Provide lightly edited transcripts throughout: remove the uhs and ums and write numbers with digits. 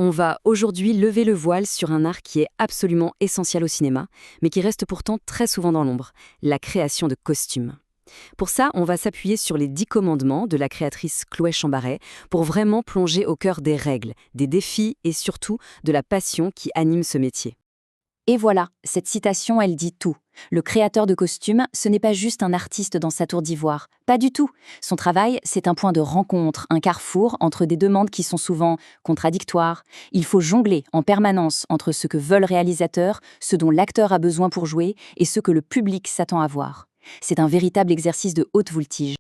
On va aujourd'hui lever le voile sur un art qui est absolument essentiel au cinéma, mais qui reste pourtant très souvent dans l'ombre, la création de costumes. Pour ça, on va s'appuyer sur les 10 commandements de la créatrice Chloé Chambaret pour vraiment plonger au cœur des règles, des défis et surtout de la passion qui anime ce métier. Et voilà, cette citation, elle dit tout. Le créateur de costumes, ce n'est pas juste un artiste dans sa tour d'ivoire. Pas du tout. Son travail, c'est un point de rencontre, un carrefour entre des demandes qui sont souvent contradictoires. Il faut jongler en permanence entre ce que veut le réalisateur, ce dont l'acteur a besoin pour jouer et ce que le public s'attend à voir. C'est un véritable exercice de haute voltige.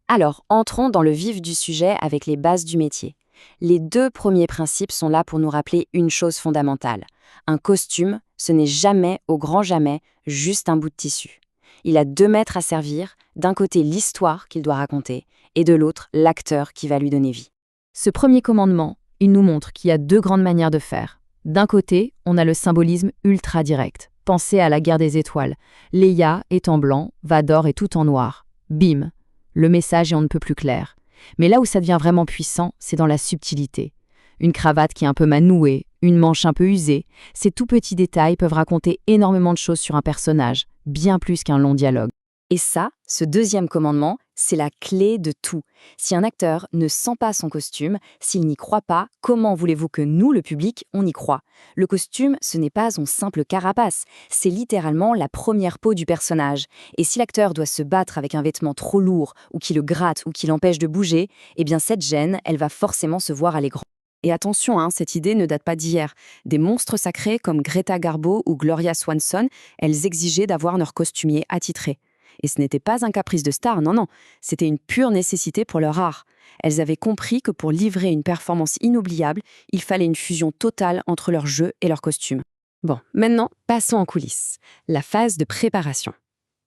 Alors, entrons dans le vif du sujet avec les bases du métier. Les 2 premiers principes sont là pour nous rappeler une chose fondamentale. Un costume, ce n'est jamais, au grand jamais, juste un bout de tissu. Il a 2 maîtres à servir, d'un côté l'histoire qu'il doit raconter, et de l'autre l'acteur qui va lui donner vie. Ce premier commandement, il nous montre qu'il y a 2 grandes manières de faire. D'un côté, on a le symbolisme ultra direct. Pensez à la guerre des étoiles. Leia est en blanc, Vador est tout en noir. Bim! Le message est on ne peut plus clair. Mais là où ça devient vraiment puissant, c'est dans la subtilité. Une cravate qui est un peu mal nouée, une manche un peu usée, ces tout petits détails peuvent raconter énormément de choses sur un personnage, bien plus qu'un long dialogue. Et ça, ce 2e commandement, c'est la clé de tout. Si un acteur ne sent pas son costume, s'il n'y croit pas, comment voulez-vous que nous, le public, on y croit? Le costume, ce n'est pas son simple carapace, c'est littéralement la première peau du personnage. Et si l'acteur doit se battre avec un vêtement trop lourd, ou qui le gratte, ou qui l'empêche de bouger, eh bien cette gêne, elle va forcément se voir à l'écran. Et attention, cette idée ne date pas d'hier. Des monstres sacrés comme Greta Garbo ou Gloria Swanson, elles exigeaient d'avoir leur costumier attitré. Et ce n'était pas un caprice de star, non, c'était une pure nécessité pour leur art. Elles avaient compris que pour livrer une performance inoubliable, il fallait une fusion totale entre leur jeu et leur costume. Bon, maintenant, passons en coulisses. La phase de préparation.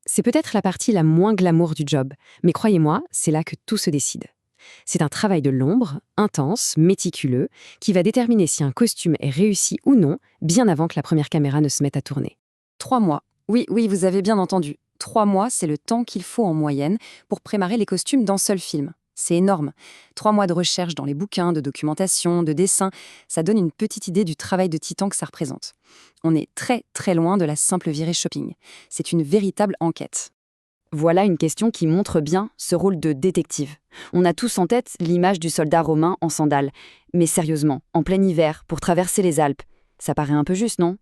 C'est peut-être la partie la moins glamour du job, mais croyez-moi, c'est là que tout se décide. C'est un travail de l'ombre, intense, méticuleux, qui va déterminer si un costume est réussi ou non, bien avant que la première caméra ne se mette à tourner. 3 mois. Oui, vous avez bien entendu. 3 mois, c'est le temps qu'il faut en moyenne pour préparer les costumes d'un seul film. C'est énorme. 3 mois de recherche dans les bouquins, de documentation, de dessin, ça donne une petite idée du travail de titan que ça représente. On est très très loin de la simple virée shopping. C'est une véritable enquête. Voilà une question qui montre bien ce rôle de détective. On a tous en tête l'image du soldat romain en sandales. Mais sérieusement, en plein hiver, pour traverser les Alpes, ça paraît un peu juste, non ?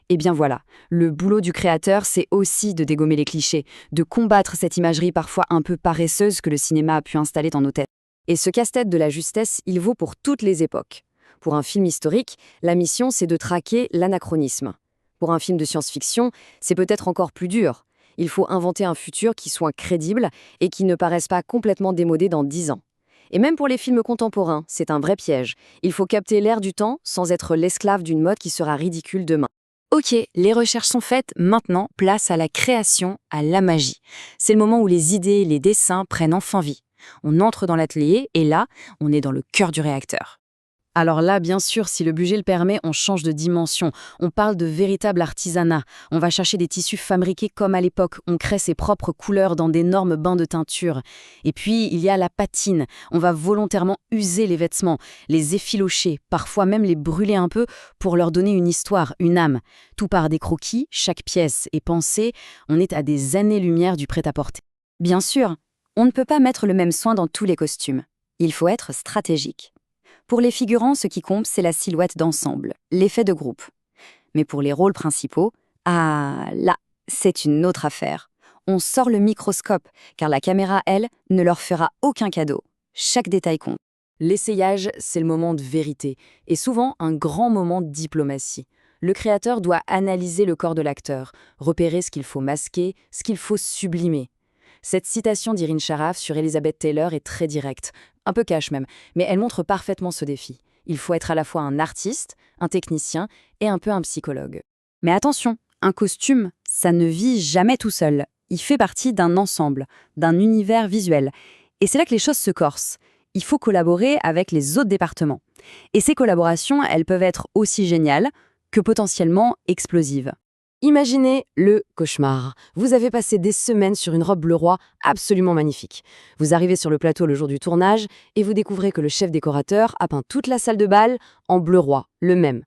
Eh bien voilà, le boulot du créateur, c'est aussi de dégommer les clichés, de combattre cette imagerie parfois un peu paresseuse que le cinéma a pu installer dans nos têtes. Et ce casse-tête de la justesse, il vaut pour toutes les époques. Pour un film historique, la mission, c'est de traquer l'anachronisme. Pour un film de science-fiction, c'est peut-être encore plus dur. Il faut inventer un futur qui soit crédible et qui ne paraisse pas complètement démodé dans 10 ans. Et même pour les films contemporains, c'est un vrai piège. Il faut capter l'air du temps sans être l'esclave d'une mode qui sera ridicule demain. Ok, les recherches sont faites, maintenant, place à la création, à la magie. C'est le moment où les idées, les dessins prennent enfin vie. On entre dans l'atelier et là, on est dans le cœur du réacteur. Alors là, bien sûr, si le budget le permet, on change de dimension. On parle de véritable artisanat. On va chercher des tissus fabriqués comme à l'époque. On crée ses propres couleurs dans d'énormes bains de teinture. Et puis, il y a la patine. On va volontairement user les vêtements, les effilocher, parfois même les brûler un peu pour leur donner une histoire, une âme. Tout par des croquis, chaque pièce est pensée. On est à des années-lumière du prêt-à-porter. Bien sûr, on ne peut pas mettre le même soin dans tous les costumes. Il faut être stratégique. Pour les figurants, ce qui compte, c'est la silhouette d'ensemble, l'effet de groupe. Mais pour les rôles principaux, là, c'est une autre affaire. On sort le microscope, car la caméra, elle, ne leur fera aucun cadeau. Chaque détail compte. L'essayage, c'est le moment de vérité, et souvent un grand moment de diplomatie. Le créateur doit analyser le corps de l'acteur, repérer ce qu'il faut masquer, ce qu'il faut sublimer. Cette citation d'Irene Sharaff sur Elizabeth Taylor est très directe, un peu cash même, mais elle montre parfaitement ce défi. Il faut être à la fois un artiste, un technicien et un peu un psychologue. Mais attention, un costume, ça ne vit jamais tout seul. Il fait partie d'un ensemble, d'un univers visuel. Et c'est là que les choses se corsent. Il faut collaborer avec les autres départements. Et ces collaborations, elles peuvent être aussi géniales que potentiellement explosives. Imaginez le cauchemar. Vous avez passé des semaines sur une robe bleu roi absolument magnifique. Vous arrivez sur le plateau le jour du tournage et vous découvrez que le chef décorateur a peint toute la salle de bal en bleu roi, le même.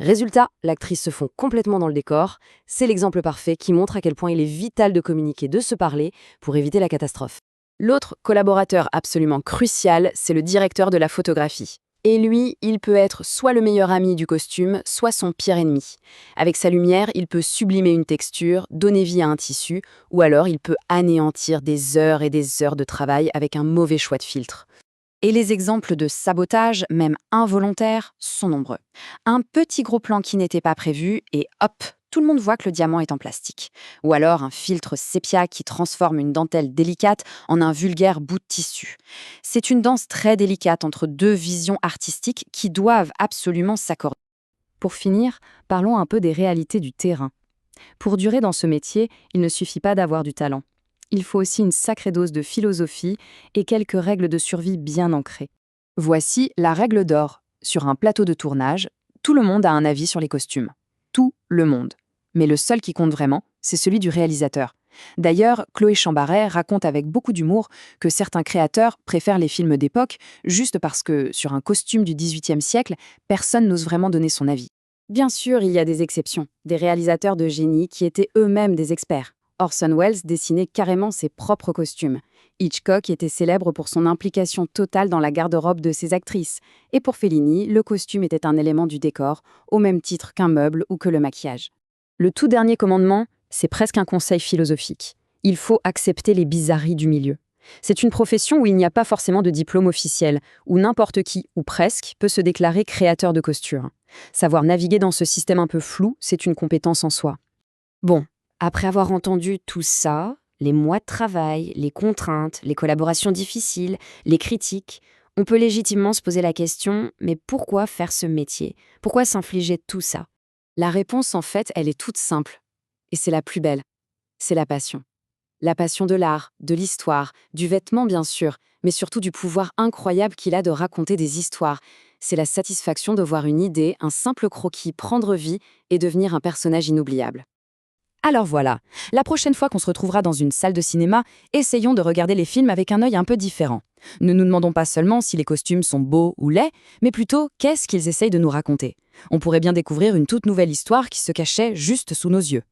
Résultat, l'actrice se fond complètement dans le décor. C'est l'exemple parfait qui montre à quel point il est vital de communiquer, de se parler pour éviter la catastrophe. L'autre collaborateur absolument crucial, c'est le directeur de la photographie. Et lui, il peut être soit le meilleur ami du costume, soit son pire ennemi. Avec sa lumière, il peut sublimer une texture, donner vie à un tissu, ou alors il peut anéantir des heures et des heures de travail avec un mauvais choix de filtre. Et les exemples de sabotage, même involontaires, sont nombreux. Un petit gros plan qui n'était pas prévu, et hop, tout le monde voit que le diamant est en plastique. Ou alors un filtre sépia qui transforme une dentelle délicate en un vulgaire bout de tissu. C'est une danse très délicate entre deux visions artistiques qui doivent absolument s'accorder. Pour finir, parlons un peu des réalités du terrain. Pour durer dans ce métier, il ne suffit pas d'avoir du talent. Il faut aussi une sacrée dose de philosophie et quelques règles de survie bien ancrées. Voici la règle d'or. Sur un plateau de tournage, tout le monde a un avis sur les costumes. Tout le monde. Mais le seul qui compte vraiment, c'est celui du réalisateur. D'ailleurs, Chloé Chambaret raconte avec beaucoup d'humour que certains créateurs préfèrent les films d'époque juste parce que, sur un costume du XVIIIe siècle, personne n'ose vraiment donner son avis. Bien sûr, il y a des exceptions, des réalisateurs de génie qui étaient eux-mêmes des experts. Orson Welles dessinait carrément ses propres costumes. Hitchcock était célèbre pour son implication totale dans la garde-robe de ses actrices. Et pour Fellini, le costume était un élément du décor, au même titre qu'un meuble ou que le maquillage. Le tout dernier commandement, c'est presque un conseil philosophique. Il faut accepter les bizarreries du milieu. C'est une profession où il n'y a pas forcément de diplôme officiel, où n'importe qui, ou presque, peut se déclarer créateur de costumes. Savoir naviguer dans ce système un peu flou, c'est une compétence en soi. Bon, après avoir entendu tout ça, les mois de travail, les contraintes, les collaborations difficiles, les critiques, on peut légitimement se poser la question, mais pourquoi faire ce métier? Pourquoi s'infliger tout ça? La réponse, en fait, elle est toute simple. Et c'est la plus belle. C'est la passion. La passion de l'art, de l'histoire, du vêtement bien sûr, mais surtout du pouvoir incroyable qu'il a de raconter des histoires. C'est la satisfaction de voir une idée, un simple croquis prendre vie et devenir un personnage inoubliable. Alors voilà, la prochaine fois qu'on se retrouvera dans une salle de cinéma, essayons de regarder les films avec un œil un peu différent. Ne nous demandons pas seulement si les costumes sont beaux ou laids, mais plutôt qu'est-ce qu'ils essayent de nous raconter. On pourrait bien découvrir une toute nouvelle histoire qui se cachait juste sous nos yeux.